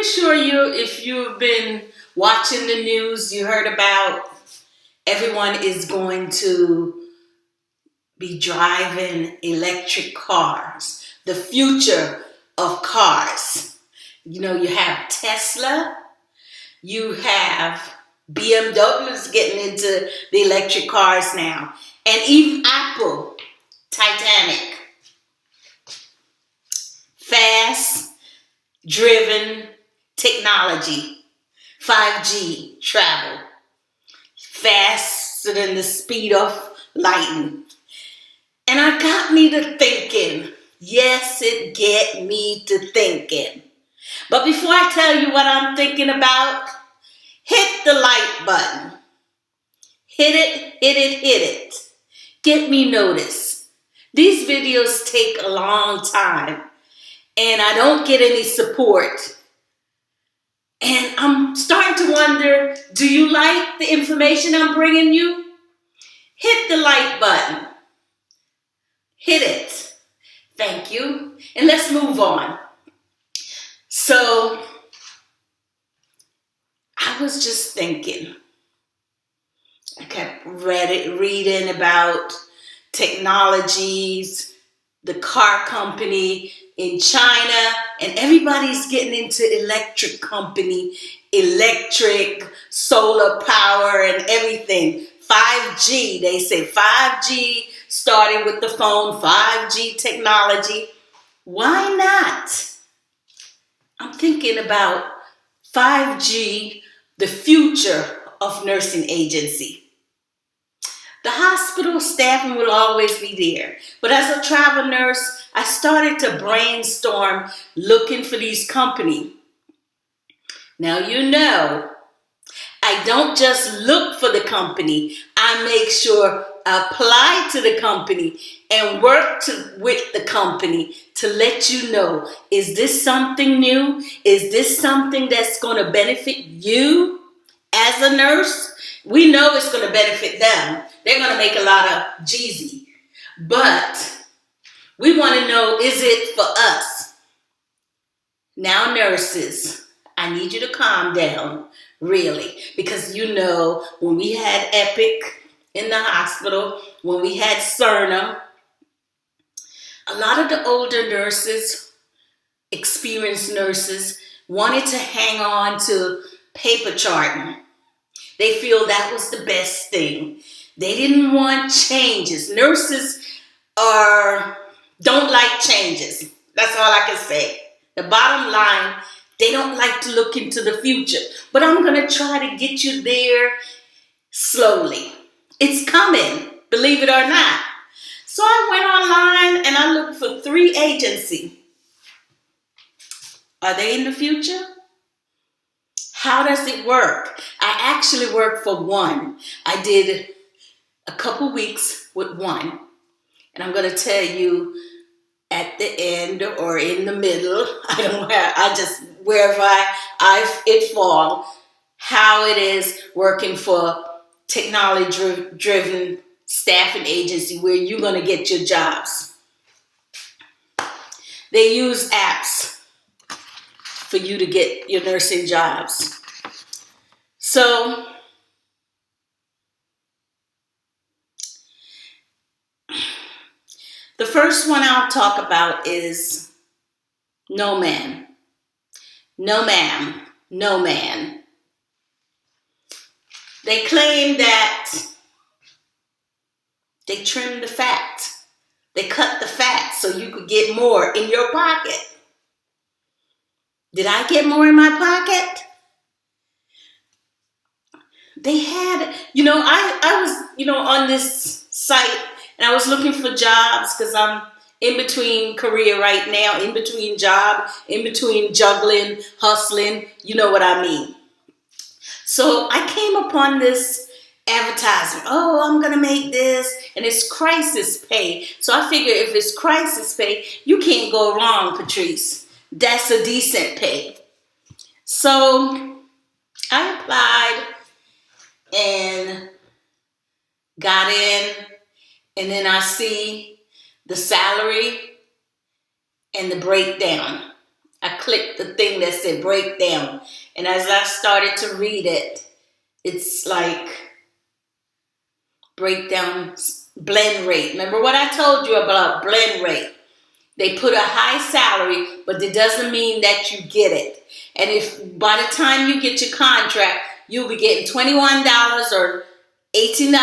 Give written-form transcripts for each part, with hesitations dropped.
pretty sure if you've been watching the news, you heard about everyone is going to be driving electric cars, the future of cars. You know, you have Tesla, you have BMW's getting into the electric cars now, and even Apple, Titanic, fast-driven technology, 5G travel, faster than the speed of lightning. And it got me to thinking. Yes, it get me to thinking. But before I tell you what I'm thinking about, hit the like button. Hit it, hit it, hit it. Get me noticed. These videos take a long time and I don't get any support. And I'm starting to wonder, do you like the information I'm bringing you? Hit the like button. Hit it. Thank you. And let's move on. So, I was just thinking. I kept reading about technologies, the car company in China, and everybody's getting into electric solar power and everything. 5G, they say 5G, starting with the phone, 5G technology. Why not? I'm thinking about 5G, the future of nursing agency. The hospital staffing will always be there. But as a travel nurse, I started to brainstorm looking for these companies. Now, you know, I don't just look for the company. I make sure I apply to the company and work with the company to let you know, is this something new? Is this something that's going to benefit you as a nurse? We know it's going to benefit them. They're going to make a lot of Jeezy. But we want to know, is it for us? Now, nurses, I need you to calm down, really. Because you know, when we had Epic in the hospital, when we had Cerner, a lot of the older nurses, experienced nurses, wanted to hang on to paper charting. They feel that was the best thing. They didn't want changes. Nurses don't like changes. That's all I can say. The bottom line, they don't like to look into the future. But I'm going to try to get you there slowly. It's coming, believe it or not. So I went online and I looked for 3 agencies. Are they in the future? How does it work? I actually worked for one. I did a couple weeks with one. And I'm going to tell you at the end or in the middle, wherever it fall, how it is working for technology-driven staffing agency where you're going to get your jobs. They use apps for you to get your nursing jobs. So, the first one I'll talk about is No Man. No ma'am, no man. They claim that they trimmed the fat. They cut the fat so you could get more in your pocket. Did I get more in my pocket? They had, I was, on this site and I was looking for jobs because I'm in between career right now, in between job, in between juggling, hustling, you know what I mean. So I came upon this advertisement. Oh, I'm going to make this, and it's crisis pay. So I figure if it's crisis pay, you can't go wrong, Patrice. That's a decent pay. So I applied and got in, and then I see the salary and the breakdown. I clicked the thing that said breakdown. And as I started to read it, it's like breakdown blend rate. Remember what I told you about blend rate? They put a high salary, but it doesn't mean that you get it. And if by the time you get your contract, you'll be getting $21 or $18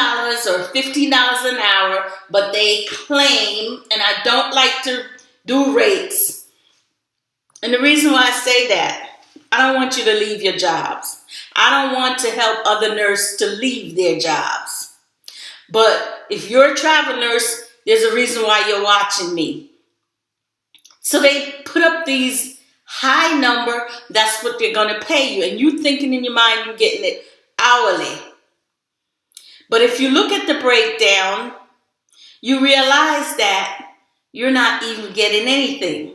or $15 an hour, but they claim, and I don't like to do rates. And the reason why I say that, I don't want you to leave your jobs. I don't want to help other nurses to leave their jobs. But if you're a travel nurse, there's a reason why you're watching me. So they put up these high number, that's what they're going to pay you. And you thinking in your mind you're getting it hourly. But if you look at the breakdown, you realize that you're not even getting anything.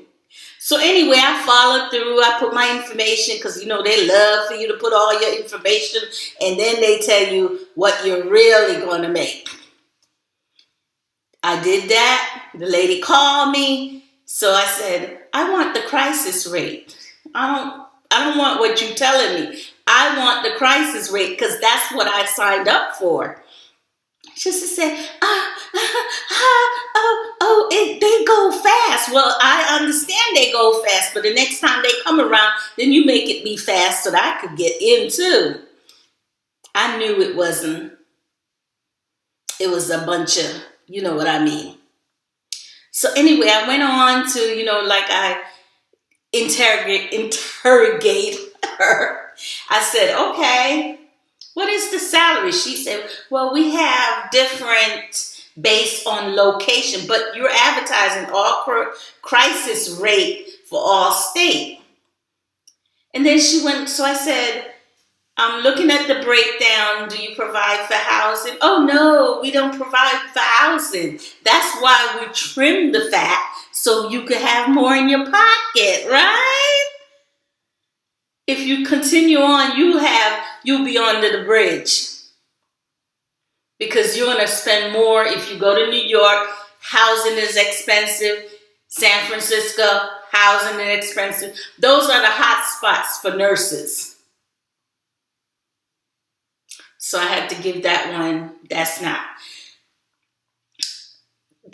So anyway, I followed through. I put my information because, they love for you to put all your information. And then they tell you what you're really going to make. I did that. The lady called me. So I said, I want the crisis rate. I don't want what you're telling me. I want the crisis rate because that's what I signed up for. She said, they go fast. Well, I understand they go fast, but the next time they come around, then you make it be fast so that I could get in too. I knew it wasn't. It was a bunch of, you know what I mean. So anyway, I went on to, I interrogate her. I said, okay, what is the salary? She said, well, we have different based on location, but you're advertising all crisis rate for all state. And then she went, so I said, I'm looking at the breakdown. Do you provide for housing? Oh, no, we don't provide for housing. That's why we trim the fat so you could have more in your pocket, right? If you continue on, you'll be under the bridge. Because you're going to spend more if you go to New York. Housing is expensive. San Francisco, housing is expensive. Those are the hot spots for nurses. So I had to give that one.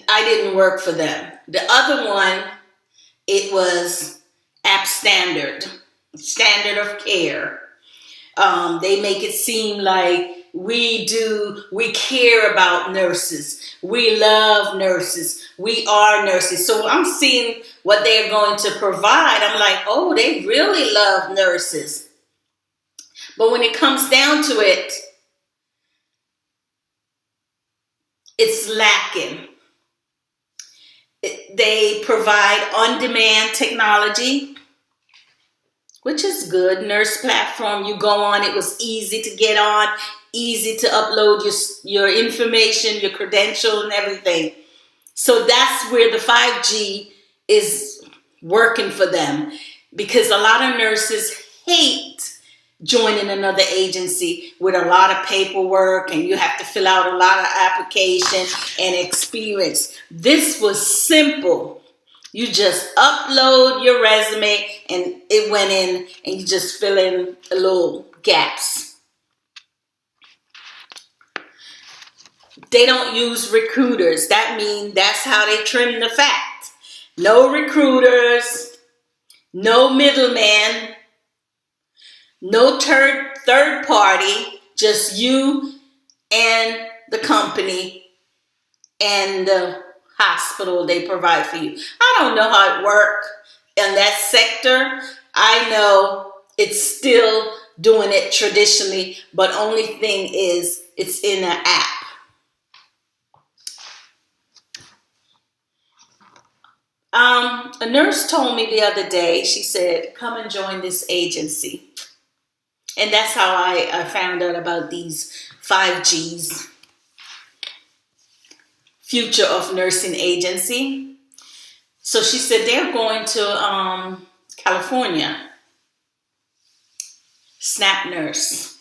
I didn't work for them. The other one, it was App Standard of care. They make it seem like we care about nurses. We love nurses. We are nurses. So I'm seeing what they're going to provide. I'm like, oh, they really love nurses. But when it comes down to it, it's lacking. They provide on-demand technology, which is good. Nurse platform, you go on, it was easy to get on, easy to upload your information, your credential and everything. So that's where the 5G is working for them, because a lot of nurses hate joining another agency with a lot of paperwork and you have to fill out a lot of application and experience. This was simple. You just upload your resume and it went in and you just fill in a little gaps. They don't use recruiters. That means that's how they trim the fat. No recruiters, no middleman, no third party, just you and the company and the hospital they provide for you. I don't know how it works in that sector. I know it's still doing it traditionally, but only thing is it's in an app. A nurse told me the other day, she said, come and join this agency. And that's how I found out about these 5Gs. Future of Nursing Agency. So she said they're going to California. SNAP nurse.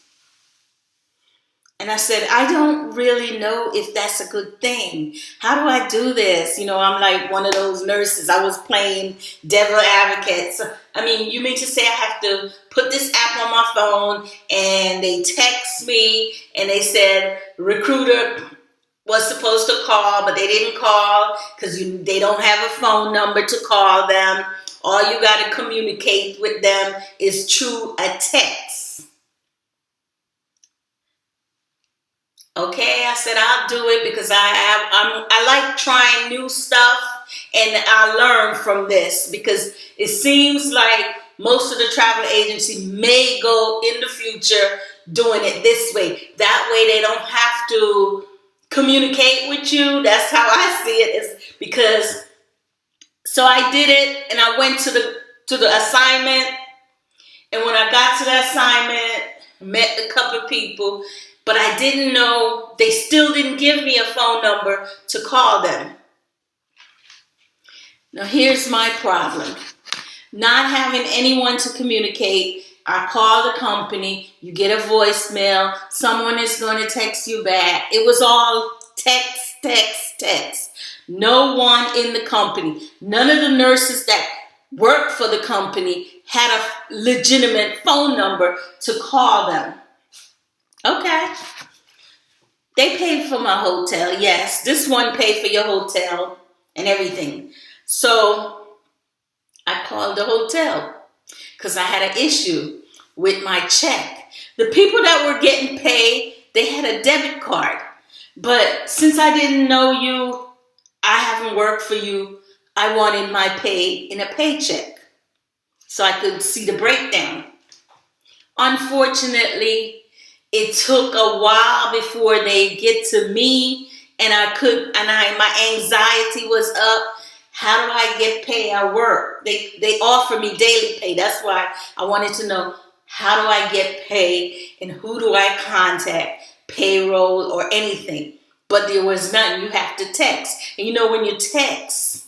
And I said, I don't really know if that's a good thing. How do I do this? I'm like one of those nurses. I was playing devil advocate. So, you mean to say I have to put this app on my phone, and they text me and they said recruiter was supposed to call, but they didn't call because they don't have a phone number to call them. All you got to communicate with them is through a text. Okay, I said I'll do it because I like trying new stuff, and I learn from this because it seems like most of the travel agency may go in the future doing it this way. That way they don't have to communicate with you. That's how I see it. Is because so I did it, and I went to the assignment, and when I got to the assignment, met a couple of people. But I didn't know, they still didn't give me a phone number to call them. Now here's my problem. Not having anyone to communicate. I call the company, you get a voicemail, someone is going to text you back. It was all text. No one in the company. None of the nurses that worked for the company had a legitimate phone number to call them. Okay. They paid for my hotel. Yes, this one paid for your hotel and everything. So I called the hotel because I had an issue with my check. The people that were getting paid, they had a debit card. But since I didn't know you, I haven't worked for you, I wanted my pay in a paycheck so I could see the breakdown. Unfortunately, it took a while before they get to me, and my anxiety was up. How do I get paid? I work. They offer me daily pay. That's why I wanted to know, how do I get paid and who do I contact, payroll or anything. But there was none. You have to text. And when you text,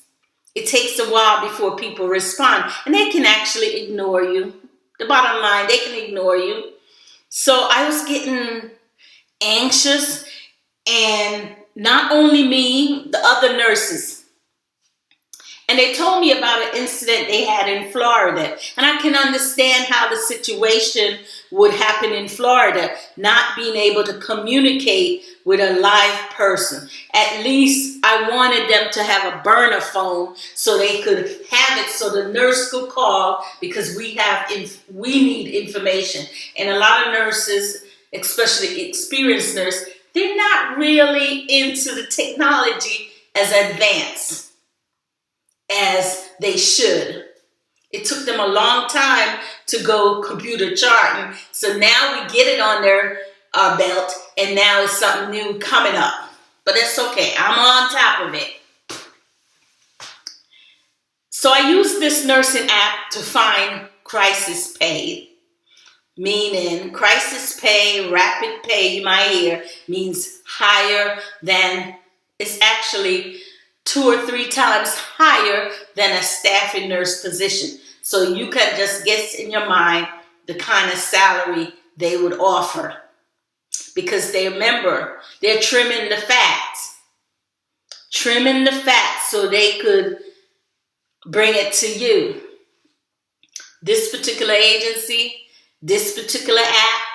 it takes a while before people respond. And they can actually ignore you. The bottom line, they can ignore you. So I was getting anxious, and not only me, the other nurses. And they told me about an incident they had in Florida. And I can understand how the situation would happen in Florida, not being able to communicate with a live person. At least I wanted them to have a burner phone so they could have it so the nurse could call, because we need information. And a lot of nurses, especially experienced nurses, they're not really into the technology as advanced as they should. It took them a long time to go computer charting. So now we get it on their belt, and now it's something new coming up. But that's okay. I'm on top of it. So I use this nursing app to find crisis pay. Meaning crisis pay, rapid pay, you might hear, means higher than, it's actually 2 or 3 times higher than a staffing nurse position. So you can just guess in your mind the kind of salary they would offer. Because they're trimming the fat. Trimming the fat so they could bring it to you. This particular agency, this particular app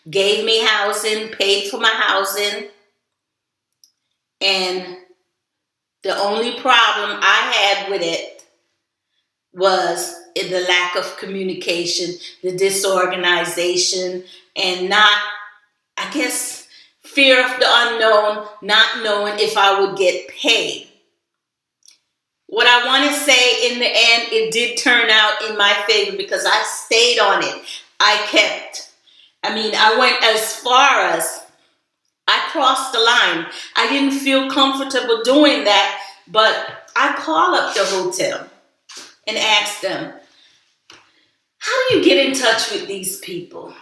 gave me housing, paid for my housing, and the only problem I had with it was the lack of communication, the disorganization, and fear of the unknown, not knowing if I would get paid. What I want to say, in the end, it did turn out in my favor because I stayed on it. I went as far as I crossed the line. I didn't feel comfortable doing that, but I call up the hotel and ask them, how do you get in touch with these people?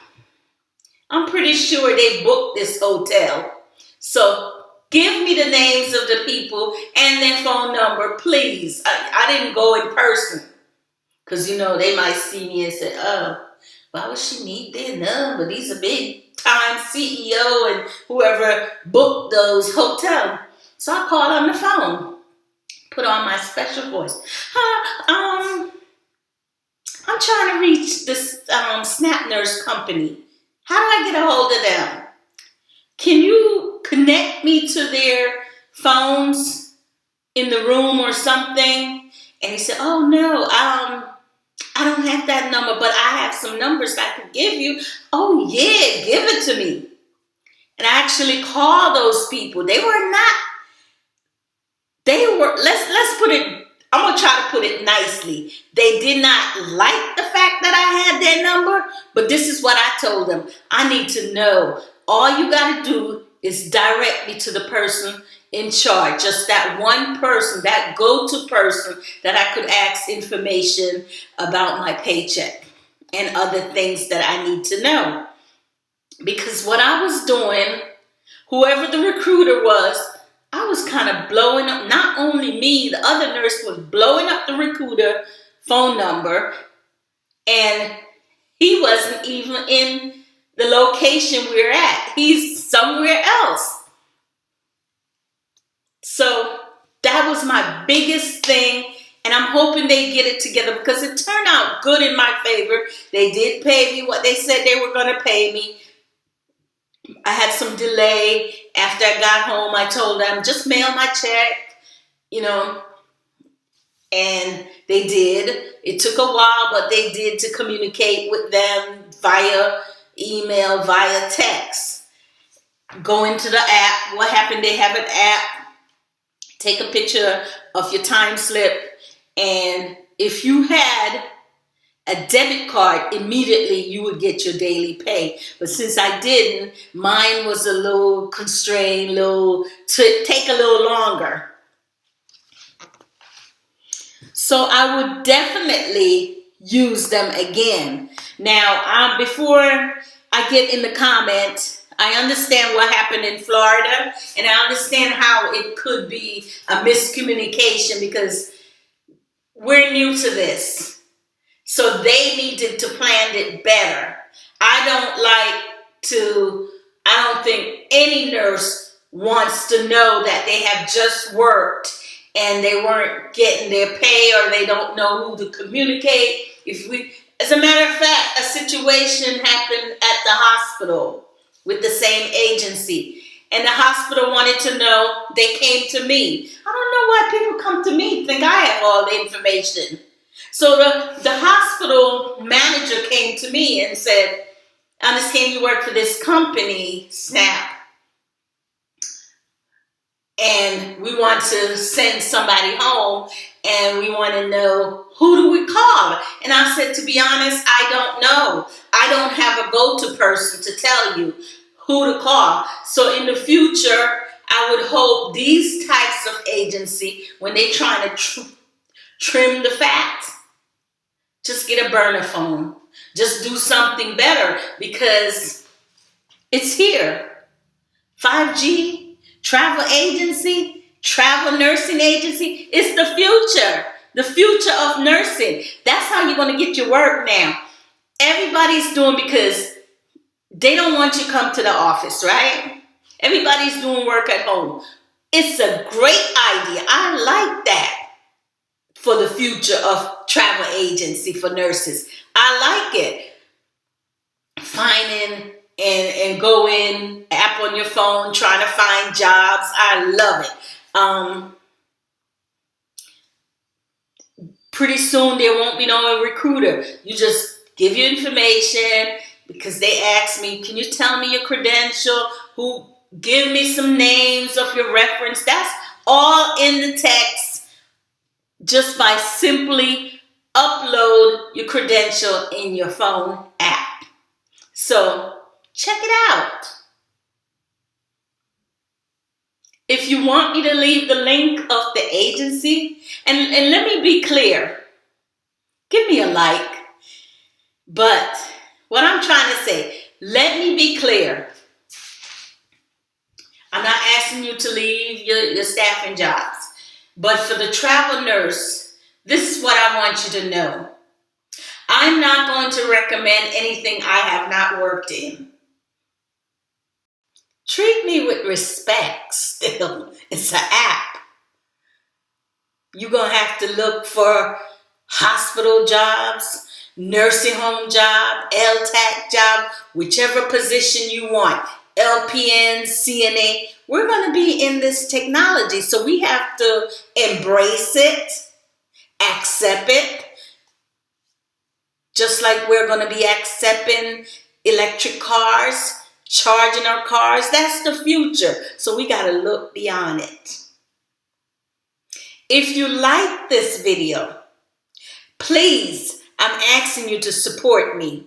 I'm pretty sure they booked this hotel. So give me the names of the people and their phone number, please. I didn't go in person because, they might see me and say, oh, Why would she need their number? These are big time CEO and whoever booked those hotels. So I called on the phone, put on my special voice. I'm trying to reach this Snap Nurse company. How do I get a hold of them? Can you connect me to their phones in the room or something? And he said, oh no, I don't have that number, but I have some numbers I could give you. Oh yeah, give it to me. And I actually called those people. Let's put it, I'm going to try to put it nicely. They did not like the fact that I had their number, but this is what I told them. I need to know. All you got to do is direct me to the person in charge, just that one person, that go-to person that I could ask information about my paycheck and other things that I need to know. Because what I was doing, whoever the recruiter was, I was kind of blowing up, not only me, the other nurse was blowing up the recruiter phone number, and he wasn't even in the location we're at. He's somewhere else. So that was my biggest thing, and I'm hoping they get it together because it turned out good in my favor. They did pay me what they said they were going to pay me. I had some delay. After I got home, I told them, just mail my check, and they did. It took a while, but they did to communicate with them via email, via text. Go into the app. What happened? They have an app. Take a picture of your time slip, and if you had a debit card, immediately you would get your daily pay. But since I didn't, mine was a little constrained, take a little longer. So I would definitely use them again. Now, before I get in the comment, I understand what happened in Florida, and I understand how it could be a miscommunication because we're new to this. So they needed to plan it better. I don't think any nurse wants to know that they have just worked and they weren't getting their pay or they don't know who to communicate. As a matter of fact, a situation happened at the hospital with the same agency. And the hospital wanted to know, they came to me. I don't know why people come to me, think I have all the information. So the hospital manager came to me and said, I understand you work for this company, Snap, and we want to send somebody home, and we want to know, who do we call? And I said, to be honest, I don't know. I don't have a go-to person to tell you who to call. So in the future, I would hope these types of agency, when they're trying to trim the fat, just get a burner phone. Just do something better because it's here. 5G, travel agency, travel nursing agency, it's the future of nursing. That's how you're going to get your work now. Everybody's doing, because they don't want you to come to the office, right? Everybody's doing work at home. It's a great idea. I like that. For the future of travel agency for nurses. I like it. Finding and go in, app on your phone, trying to find jobs. I love it. Pretty soon there won't be no recruiter. You just give your information, because they ask me, can you tell me your credential? Give me some names of your reference. That's all in the text. Just by simply upload your credential in your phone app. So check it out. If you want me to leave the link of the agency, and let me be clear, give me a like. But what I'm trying to say, let me be clear. I'm not asking you to leave your staffing jobs. But for the travel nurse, this is what I want you to know. I I'm not going to recommend anything I have not worked in. Treat me with respect still. It's an app. You're going to have to look for hospital jobs, nursing home job, LTAC job, whichever position you want. LPN, CNA. We're going to be in this technology, so we have to embrace it, accept it, just like we're going to be accepting electric cars, charging our cars. That's the future. So we got to look beyond it. If you like this video, please, I'm asking you to support me.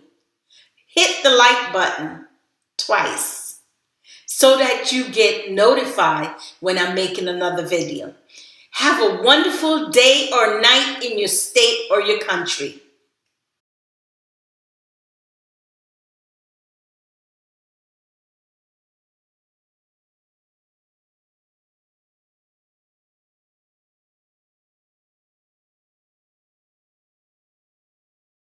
Hit the like button twice so that you get notified when I'm making another video. Have a wonderful day or night in your state or your country.